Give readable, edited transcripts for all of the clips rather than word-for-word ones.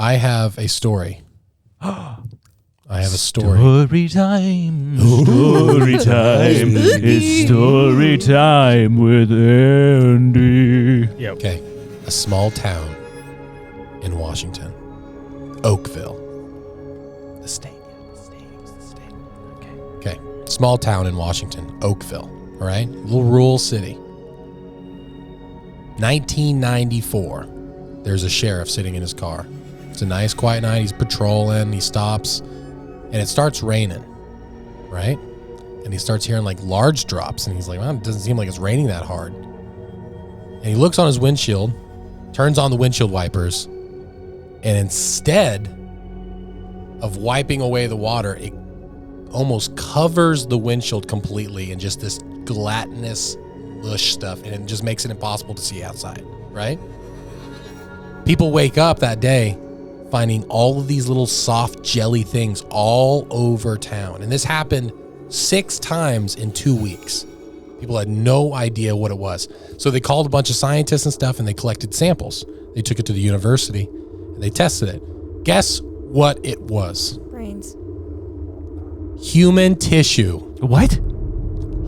I have a story. I have a story. Story time. Story time. It's story time with Andy. Yep. Okay. A small town in Washington. Oakville. The state. Okay. Small town in Washington. Oakville. All right? Little rural city. 1994. There's a sheriff sitting in his car. It's a nice, quiet night. He's patrolling. He stops. And it starts raining, right? And he starts hearing like large drops. And he's like, well, it doesn't seem like it's raining that hard. And he looks on his windshield, turns on the windshield wipers. And instead of wiping away the water, it almost covers the windshield completely in just this gelatinous mush stuff. And it just makes it impossible to see outside, right? People wake up that day finding all of these little soft jelly things all over town. And this happened 6 times in 2 weeks. People had no idea what it was. So they called a bunch of scientists and stuff and they collected samples. They took it to the university and they tested it. Guess what it was? Brains. Human tissue. What?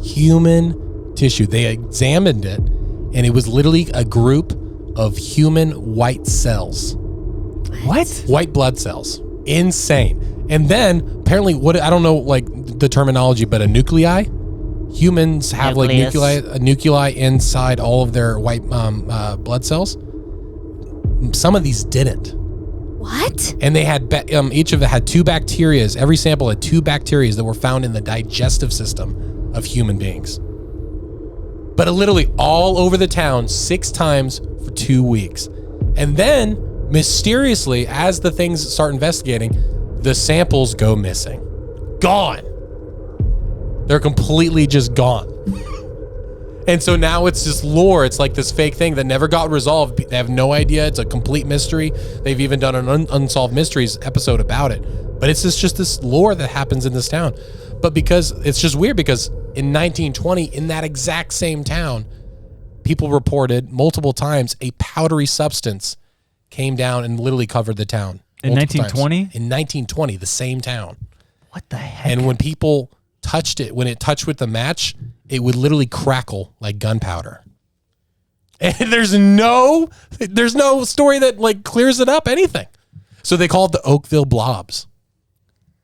Human tissue. They examined it and it was literally a group of human white cells. What? White blood cells. Insane. And then apparently I don't know like the terminology, but a nuclei. Humans have Nucleus. like nuclei inside all of their white blood cells. Some of these didn't. What? And they had each of them had 2 bacterias. Every sample had 2 bacterias that were found in the digestive system of human beings. But literally all over the town 6 times for 2 weeks. And then mysteriously, as the things start investigating, the samples go missing. Gone. They're completely just gone. And so now it's this lore. It's like this fake thing that never got resolved. They have no idea. It's a complete mystery. They've even done an Unsolved Mysteries episode about it. But it's just this lore that happens in this town. But because it's just weird because in 1920, in that exact same town, people reported multiple times a powdery substance came down and literally covered the town. In 1920? In 1920, the same town. What the heck? And when people touched it, when it touched with the match, it would literally crackle like gunpowder. And there's no story that like clears it up, anything. So they call it the Oakville Blobs.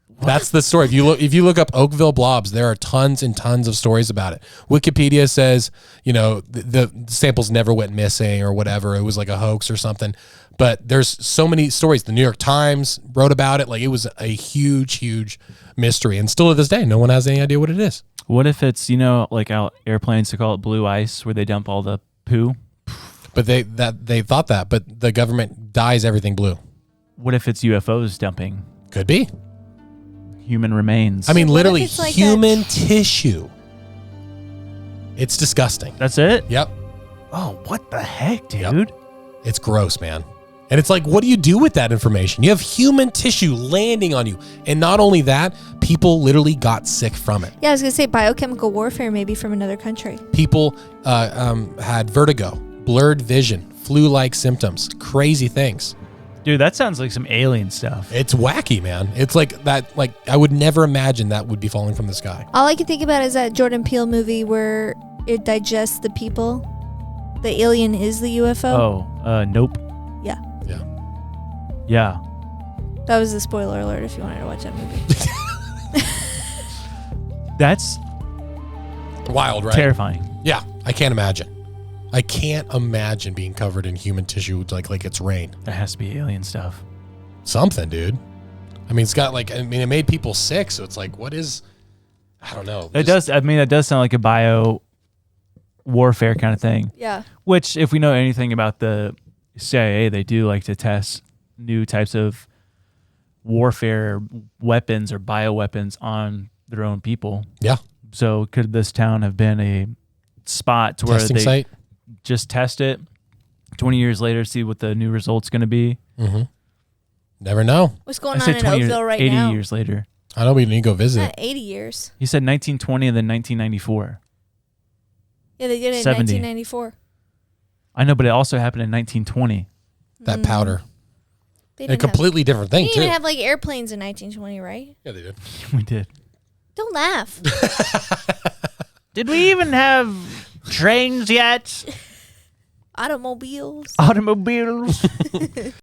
What? That's the story. If you look up Oakville Blobs, there are tons and tons of stories about it. Wikipedia says, the samples never went missing or whatever. It was like a hoax or something. But there's so many stories. The New York Times wrote about it. Like it was a huge, huge mystery. And still to this day, no one has any idea what it is. What if it's, like airplanes to call it blue ice where they dump all the poo? But they thought that, but the government dyes everything blue. What if it's UFOs dumping Could be. human remains? I mean, What if literally it's like human tissue. It's disgusting. That's it? Yep. Oh, what the heck, dude? Yep. It's gross, man. And it's like, what do you do with that information? You have human tissue landing on you. And not only that, people literally got sick from it. Yeah, I was going to say biochemical warfare maybe from another country. People had vertigo, blurred vision, flu-like symptoms, crazy things. Dude, that sounds like some alien stuff. It's wacky, man. It's like that. Like I would never imagine that would be falling from the sky. All I can think about is that Jordan Peele movie where it digests the people. The alien is the UFO. Nope. Yeah. Yeah. Yeah. That was the spoiler alert if you wanted to watch that movie. That's Wild, right? terrifying. Yeah. I can't imagine. I can't imagine being covered in human tissue like it's rain. That has to be alien stuff. Something, dude. I mean, it's got it made people sick. So it's like, what is, I don't know. That does sound like a bio warfare kind of thing. Yeah. Which, if we know anything about the CIA, they do like to test new types of warfare weapons or bioweapons on their own people. Yeah. So could this town have been a spot to where Testing they site? just test it 20 years later, see what the new result's going to be? Mm-hmm. Never know. What's going on in Oakville right 80 now? years later. I know we need to go visit. 80 years. He said 1920 and then 1994. Yeah, they did it in 70. 1994. I know, but it also happened in 1920. That powder. They A didn't have, completely different they thing, didn't too. even have like airplanes in 1920, right? Yeah, they did. We did. Don't laugh. Did we even have trains yet? Automobiles. Automobiles.